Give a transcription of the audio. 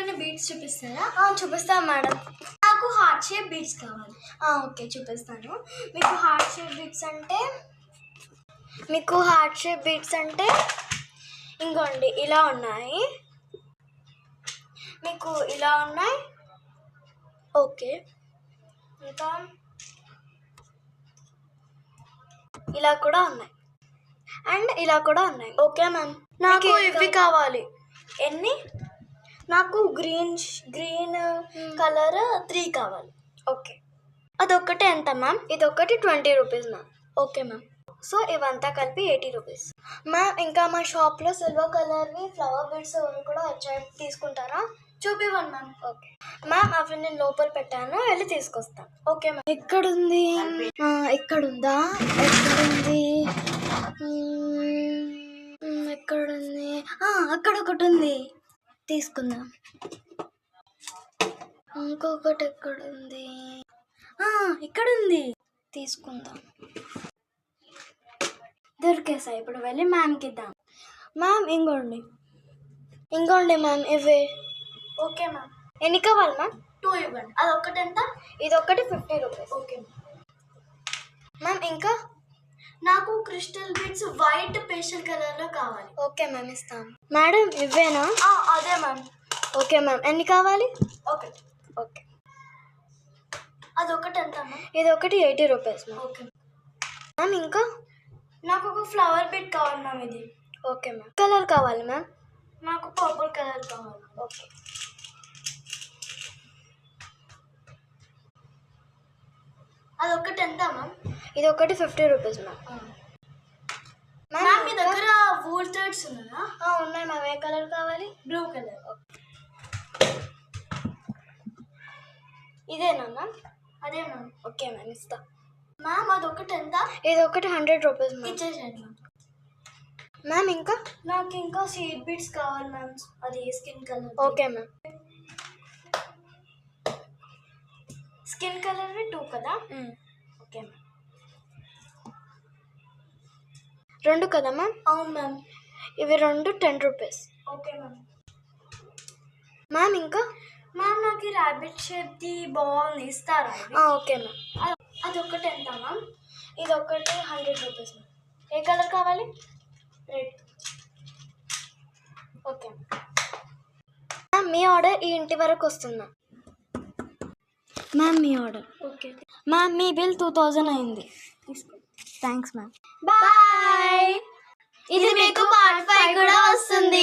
కొన్ని బీడ్స్ చూపిస్తారా? చూపిస్తాను మేడం. నాకు హార్ట్ షేప్ బీడ్స్ కావాలి. ఓకే చూపిస్తాను. మీకు హార్ట్ షేప్ బీడ్స్ అంటే ఇంకోండి ఇలా ఉన్నాయి, మీకు ఇలా ఉన్నాయి. ఓకే, ఇంకా ఇలా కూడా ఉన్నాయి అండ్ ఇలా కూడా ఉన్నాయి. ఓకే మ్యామ్, నాకు ఇవి కావాలి. ఎన్ని? నాకు గ్రీన్ కలర్ 3 కావాలి. ఓకే, అదొక్కటి ఎంత మ్యామ్? ఇదొక్కటి 20 rupees ma'am. Okay ma'am, so ఇవంతా కలిపి 80 రూపీస్ మ్యామ్. ఇంకా మా షాప్లో సిల్వర్ కలర్వి ఫ్లవర్ బీడ్స్ అవి కూడా వచ్చాయి, తీసుకుంటారా? చూపివ్వండి మ్యామ్. ఓకే మ్యామ్, అవి నేను లోపల పెట్టాను, వెళ్ళి తీసుకొస్తాను. Okay ma'am. ఎక్కడుంది? ఎక్కడుందా? ఎక్కడుంది? అక్కడ ఒకటి ఉంది, తీసుకుందాం. ఇంకొకటి ఎక్కడుంది? ఇక్కడుంది, తీసుకుందాం. దొరికేసాయి. ఇప్పుడు వెళ్ళి మ్యామ్కి ఇద్దాం. మ్యామ్ ఇంకోండి మ్యామ్, ఇవే. Okay ma'am. ఎన్ని కావాలి మ్యామ్? 2 ఇవ్వండి. అదొక్కటి ఎంత? ఇదొక్కటి 50 రూపీస్. Okay ma'am. ఇంకా నాకు క్రిస్టల్ బీడ్స్ వైట్ పేస్టల్ కలర్లో కావాలి. ఓకే మ్యామ్, ఇస్తాం. మేడం ఇవేనా? అదే మ్యామ్. ఓకే మ్యామ్, ఎన్ని కావాలి? ఒకటి. ఓకే, అదొకటి ఎంత మ్యామ్? ఇదొకటి 80 రూపీస్ మ్యామ్. Okay ma'am. ఇంకా నాకు ఒక ఫ్లవర్ బీడ్ కావాలి మ్యామ్. ఇది ఓకే మ్యామ్. కలర్ కావాలి మ్యామ్? నాకు పర్పుల్ కలర్ కావాలి. ఓకే, అదొకటి ఎంత మ్యామ్? ఇదొకటి 50 రూపీస్ మ్యామ్. మ్యామ్ మీ దగ్గర వూల్ థ్రెడ్స్ ఉన్నాయా? ఉన్నాయి మ్యామ్. ఏ కలర్ కావాలి? Blue colour. ఇదేనా మ్యామ్? అదే మ్యామ్. ఓకే మ్యామ్, ఇస్తా. మ్యామ్ అదొకటి ఎంత? ఇదొకటి 100 రూపీస్ మ్యామ్. ఇచ్చేసేయండి మ్యామ్. మ్యామ్ ఇంకా నాకు ఇంకా సీడ్ బీడ్స్ కావాలి మ్యామ్, అది skin colour. Okay ma'am. Skin కలర్వి 2 కదా? Okay ma'am. 2 కదా మ్యామ్? అవును మ్యామ్. ఇవి 2 10 రూపీస్. Okay ma'am. మ్యామ్ ఇంకా మ్యామ్ నాకు ఈ ర్యాబిట్ షేప్ది బాగుంది, ఇస్తారా? Okay ma'am. అదొక్కటి ఎంత మ్యామ్? ఇదొకటి 100 రూపీస్ మ్యామ్. ఏ కలర్ కావాలి? రెడ్. Okay ma'am. మీ ఆర్డర్ ఈ ఇంటి వరకు వస్తుందా మ్యామ్? మీ ఆర్డర్. ఓకే మ్యామ్, మీ బిల్ 2000 అయింది. తీసుకో. Thanks ma'am. బాయ్. ఇది మీకు పార్ట్ 5 కూడా వస్తుంది.